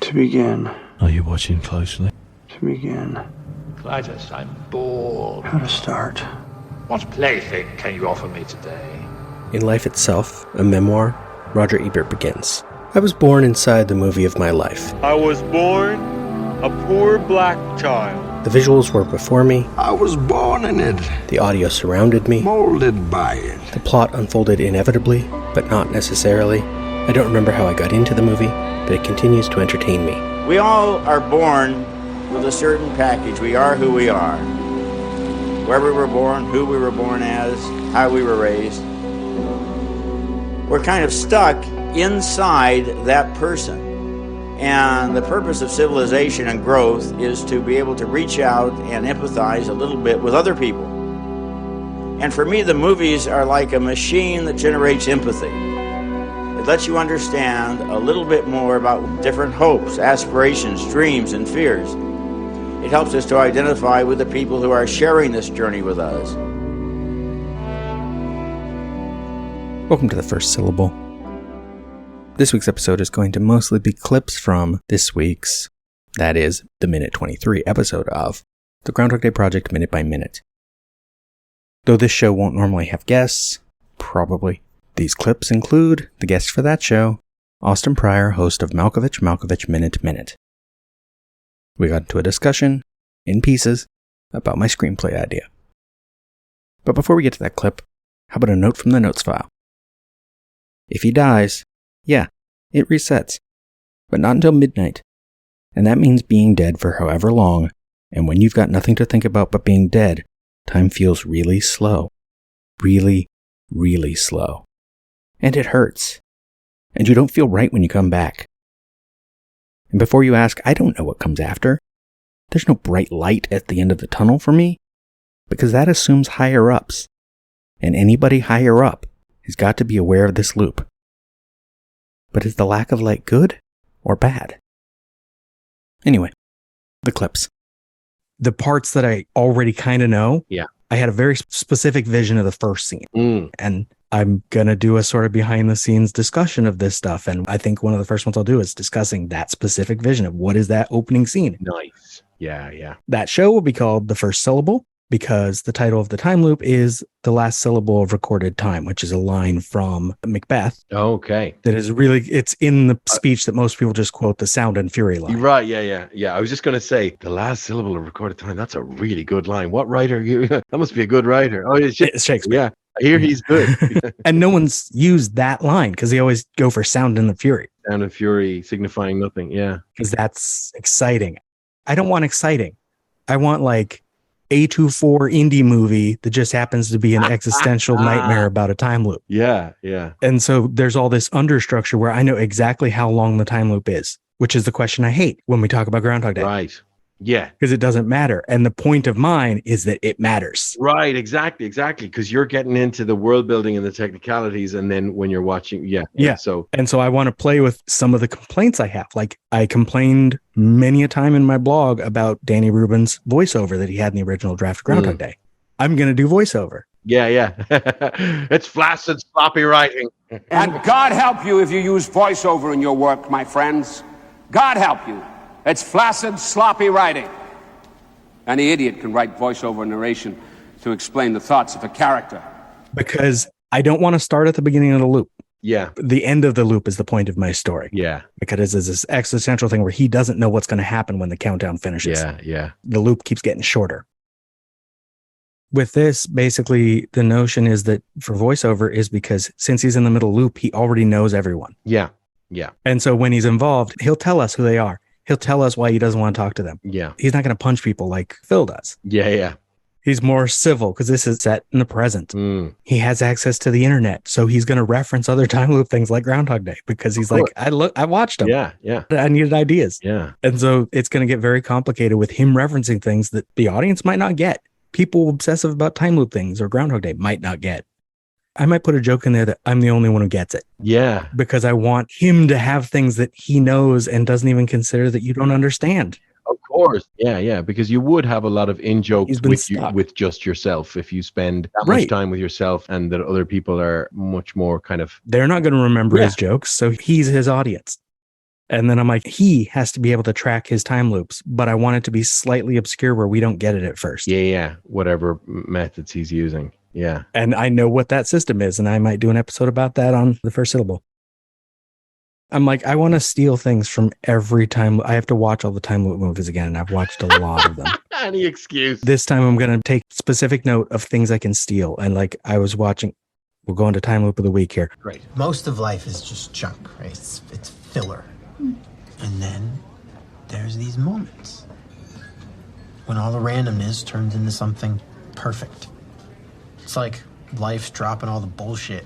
To begin. Are you watching closely? To begin. Clytus, I'm bored. How to start. What plaything can you offer me today? In Life Itself, a memoir, Roger Ebert begins. I was born inside the movie of my life. I was born a poor black child. The visuals were before me. I was born in it. The audio surrounded me. Molded by it. The plot unfolded inevitably, but not necessarily. I don't remember how I got into the movie, but it continues to entertain me. We all are born with a certain package. We are who we are. Where we were born, who we were born as, how we were raised. We're kind of stuck inside that person. And the purpose of civilization and growth is to be able to reach out and empathize a little bit with other people. And for me, the movies are like a machine that generates empathy. It lets you understand a little bit more about different hopes, aspirations, dreams, and fears. It helps us to identify with the people who are sharing this journey with us. Welcome to The First Syllable. This week's episode is going to mostly be clips from this week's, that is, the Minute 23 episode of the Groundhog Day Project Minute by Minute. Though this show won't normally have guests, probably, these clips include the guest for that show, Austin Pryor, host of Malkovich Minute. We got into a discussion, in pieces, about my screenplay idea. But before we get to that clip, how about a note from the notes file? If he dies, yeah, it resets, but not until midnight. And that means being dead for however long, and when you've got nothing to think about but being dead, time feels really slow. Really, really slow. And it hurts. And you don't feel right when you come back. And before you ask, I don't know what comes after. There's no bright light at the end of the tunnel for me, because that assumes higher ups. And anybody higher up has got to be aware of this loop. But is the lack of light good or bad? Anyway, the clips. The parts that I already kind of know. Yeah. I had a very specific vision of the first scene. And I'm going to do a sort of behind the scenes discussion of this stuff. And I think one of the first ones I'll do is discussing that specific vision of what is that opening scene. Nice. Yeah. That show will be called The First Syllable, because the title of the time loop is the last syllable of recorded time, which is a line from Macbeth. Okay. That is really, it's in the speech that most people just quote, the sound and fury line. You're right. Yeah. I was just going to say the last syllable of recorded time. That's a really good line. What writer? That must be a good writer. Oh, it's Shakespeare. Yeah. I hear he's good. And no one's used that line because they always go for sound and the fury. Sound and fury signifying nothing. Yeah. Because that's exciting. I don't want exciting. I want like A24 indie movie that just happens to be an existential nightmare about a time loop. Yeah. And so there's all this understructure where I know exactly how long the time loop is, which is the question I hate when we talk about Groundhog Day. Right. Yeah. Because it doesn't matter. And the point of mine is that it matters. Right. Exactly. Because you're getting into the world building and the technicalities. And then when you're watching, yeah. So I want to play with some of the complaints I have. Like I complained many a time in my blog about Danny Rubin's voiceover that he had in the original draft of Groundhog Day. I'm going to do voiceover. Yeah. It's flaccid, sloppy writing. And God help you if you use voiceover in your work, my friends. God help you. It's flaccid, sloppy writing. Any idiot can write voiceover narration to explain the thoughts of a character. Because I don't want to start at the beginning of the loop. Yeah. The end of the loop is the point of my story. Yeah. Because it's this existential thing where he doesn't know what's going to happen when the countdown finishes. Yeah. The loop keeps getting shorter. With this, basically, the notion is that for voiceover is because since he's in the middle loop, he already knows everyone. Yeah. And so when he's involved, he'll tell us who they are. He'll tell us why he doesn't want to talk to them. Yeah. He's not going to punch people like Phil does. Yeah. He's more civil because this is set in the present. He has access to the internet. So he's going to reference other time loop things like Groundhog Day because he's like, I watched them. Yeah. I needed ideas. Yeah. And so it's going to get very complicated with him referencing things that the audience might not get. People obsessive about time loop things or Groundhog Day might not get. I might put a joke in there that I'm the only one who gets it. Yeah. Because I want him to have things that he knows and doesn't even consider that you don't understand. Of course. Yeah. Because you would have a lot of in-jokes with just yourself if you spend that much time with yourself and that other people are much more kind of... They're not going to remember his jokes, so he's his audience. And then I'm like, he has to be able to track his time loops, but I want it to be slightly obscure where we don't get it at first. Yeah. Whatever methods he's using. Yeah. And I know what that system is, and I might do an episode about that on the first syllable. I'm like, I want to steal things from every time. I have to watch all the time loop movies again, and I've watched a lot of them. Any excuse. This time I'm going to take specific note of things I can steal. And like I was watching, we'll go into time loop of the week here. Great. Most of life is just junk, right? It's filler. And then there's these moments when all the randomness turns into something perfect. It's like life's dropping all the bullshit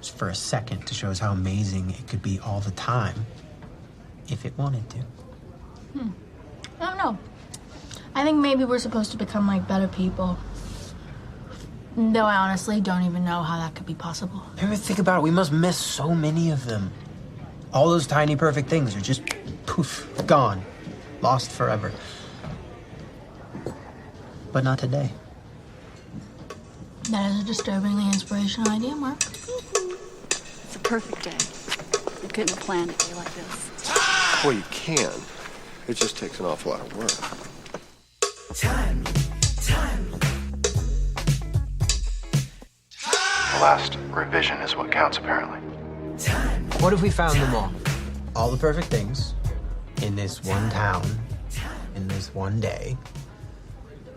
just for a second to show us how amazing it could be all the time if it wanted to. I don't know. I think maybe we're supposed to become like better people. Though I honestly don't even know how that could be possible. Ever think about it? We must miss so many of them. All those tiny perfect things are just poof, gone, lost forever. But not today. That is a disturbingly inspirational idea, Mark. It's a perfect day. You couldn't have planned a day like this. Well, you can. It just takes an awful lot of work. Time. The last revision is what counts, apparently. What if we found them all? All the perfect things in this one town, in this one day.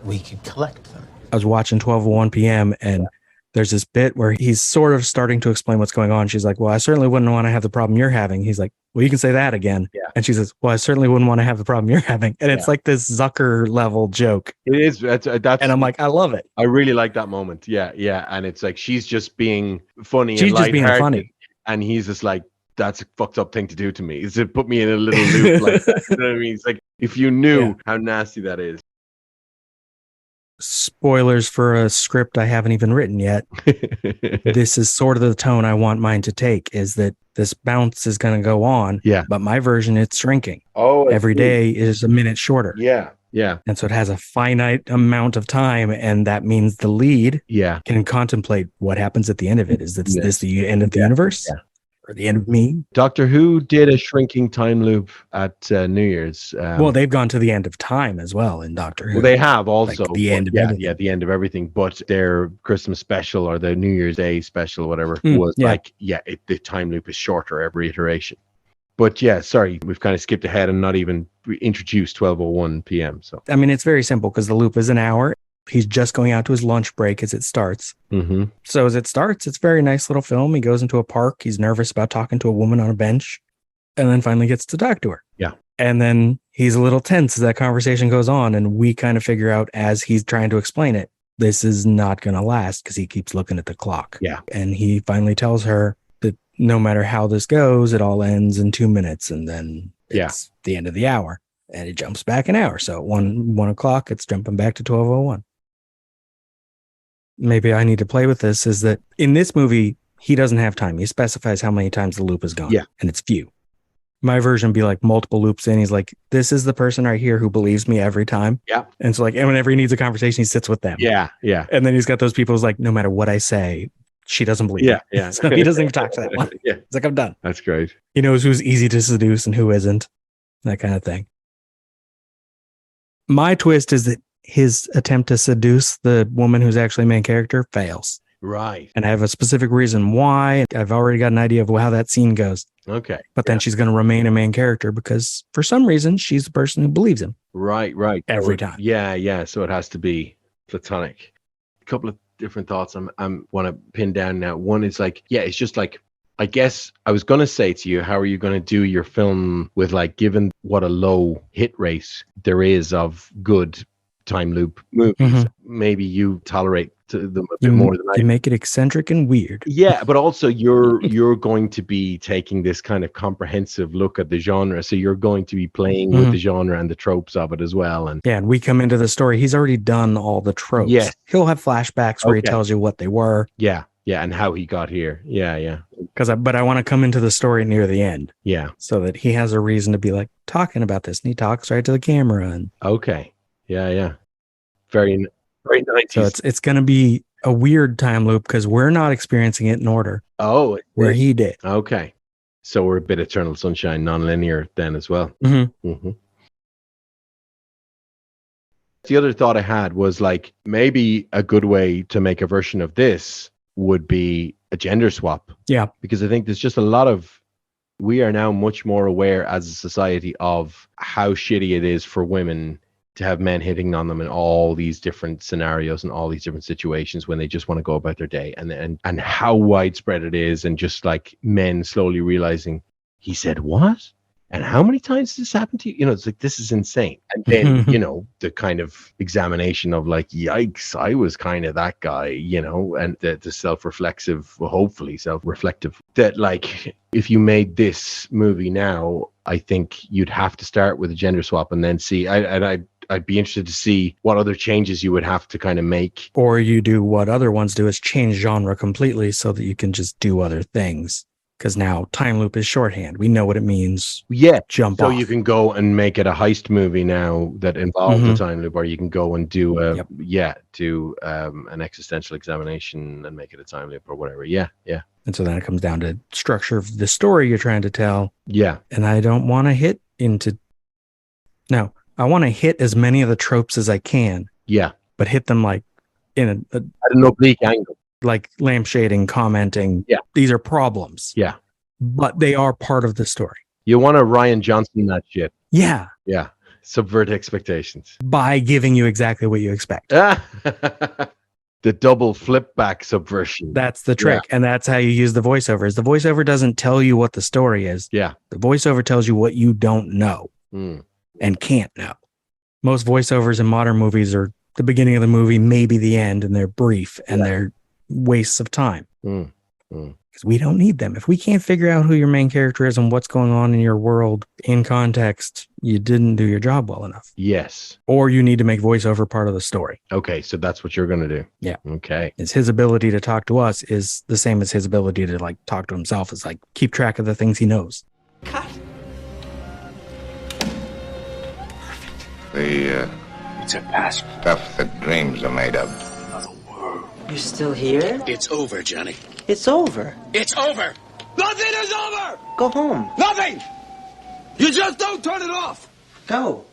We could collect them. I was watching 12:01 p.m. and there's this bit where he's sort of starting to explain what's going on. She's like, well, I certainly wouldn't want to have the problem you're having. He's like, well, you can say that again. Yeah. And she says, well, I certainly wouldn't want to have the problem you're having. And it's like this Zucker level joke. It is. That's and I'm like, I love it. I really like that moment. Yeah. And it's like she's just being funny. She's just being funny. And he's just like, that's a fucked up thing to do to me. Is to put me in a little loop like that. You know what I mean? It's like, if you knew how nasty that is. Spoilers for a script I haven't even written yet. This is sort of the tone I want mine to take, is that this bounce is going to go on. Yeah. But my version, it's shrinking. Oh, every day is a minute shorter. Yeah. And so it has a finite amount of time. And that means the lead can contemplate what happens at the end of it. Is this the end of the universe? Yeah. Or the end of me? Doctor Who did a shrinking time loop at New Year's. Well, they've gone to the end of time as well in Doctor Who. Well, they have also. Like the end of everything. Yeah, the end of everything. But their Christmas special or the New Year's Day special, whatever, was the time loop is shorter every iteration. But yeah, sorry, we've kind of skipped ahead and not even introduced 12:01 p.m. So I mean, it's very simple because the loop is an hour. He's just going out to his lunch break as it starts. Mm-hmm. So as it starts, it's a very nice little film. He goes into a park. He's nervous about talking to a woman on a bench and then finally gets to talk to her. Yeah. And then he's a little tense as that conversation goes on. And we kind of figure out as he's trying to explain it, this is not going to last because he keeps looking at the clock. Yeah. And he finally tells her that no matter how this goes, it all ends in 2 minutes. And then it's the end of the hour. And it jumps back an hour. So at 1 o'clock, it's jumping back to 12:01. Maybe I need to play with this, is that in this movie, he doesn't have time. He specifies how many times the loop is gone. Yeah. And it's few. My version would be like multiple loops in. He's like, this is the person right here who believes me every time. Yeah. And so like, and whenever he needs a conversation, he sits with them. Yeah. And then he's got those people who's like, no matter what I say, she doesn't believe me. Yeah. So he doesn't even talk to that one. Yeah. He's like, I'm done. That's great. He knows who's easy to seduce and who isn't. That kind of thing. My twist is that his attempt to seduce the woman who's actually main character fails. Right. And I have a specific reason why. I've already got an idea of how that scene goes. Okay. But then she's going to remain a main character because for some reason she's the person who believes him. Right. Every time. Yeah. So it has to be platonic. A couple of different thoughts I'm want to pin down now. One is like, it's just like, I guess I was going to say to you, how are you going to do your film with like, given what a low hit rate there is of good time loop movies, maybe you tolerate them a bit more than I do. You make it eccentric and weird. Yeah, but also you're going to be taking this kind of comprehensive look at the genre, so you're going to be playing with the genre and the tropes of it as well. And we come into the story. He's already done all the tropes. Yes. He'll have flashbacks where he tells you what they were. Yeah, and how he got here. Yeah. But I want to come into the story near the end. Yeah. So that he has a reason to be like talking about this, and he talks right to the camera. And okay. Yeah. Very 90s. So it's going to be a weird time loop because we're not experiencing it in order. Oh, where he did. Okay. So we're a bit Eternal Sunshine, non-linear then as well. Mm-hmm. The other thought I had was like maybe a good way to make a version of this would be a gender swap. Yeah. Because I think there's just a lot of, we are now much more aware as a society of how shitty it is for women to have men hitting on them in all these different scenarios and all these different situations when they just want to go about their day, and how widespread it is, and just like men slowly realizing, he said what? And how many times does this happen to you? You know, it's like, this is insane. And then, you know, the kind of examination of like, yikes, I was kind of that guy, you know, and the self-reflexive, well, hopefully self-reflective, that like, if you made this movie now, I think you'd have to start with a gender swap and then see, I'd be interested to see what other changes you would have to kind of make. Or you do what other ones do, is change genre completely so that you can just do other things. Because now time loop is shorthand. We know what it means. Yeah. Jump so off. You can go and make it a heist movie now that involves a time loop, or you can go and do an existential examination and make it a time loop or whatever. Yeah. Yeah. And so then it comes down to structure of the story you're trying to tell. Yeah. And I don't want to hit into... No, I want to hit as many of the tropes as I can. Yeah. But hit them like in at an oblique angle. Like lampshading, commenting. Yeah. These are problems. Yeah. But they are part of the story. You want to Ryan Johnson that shit. Yeah. Yeah. Subvert expectations. By giving you exactly what you expect. The double flip back subversion. That's the trick. Yeah. And that's how you use the voiceovers. The voiceover doesn't tell you what the story is. Yeah. The voiceover tells you what you don't know and can't know. Most voiceovers in modern movies are the beginning of the movie, maybe the end, and they're brief and they're wastes of time. Because we don't need them. If we can't figure out who your main character is and what's going on in your world in context, you didn't do your job well enough. Yes. Or you need to make voiceover part of the story. Okay, so that's what you're going to do. Yeah. Okay. Is his ability to talk to us is the same as his ability to like talk to himself. Is like keep track of the things he knows. Cut. It's a past stuff that dreams are made of. You're still here? It's over, Johnny. It's over. It's over. Nothing is over. Go home. Nothing. You just don't turn it off. Go.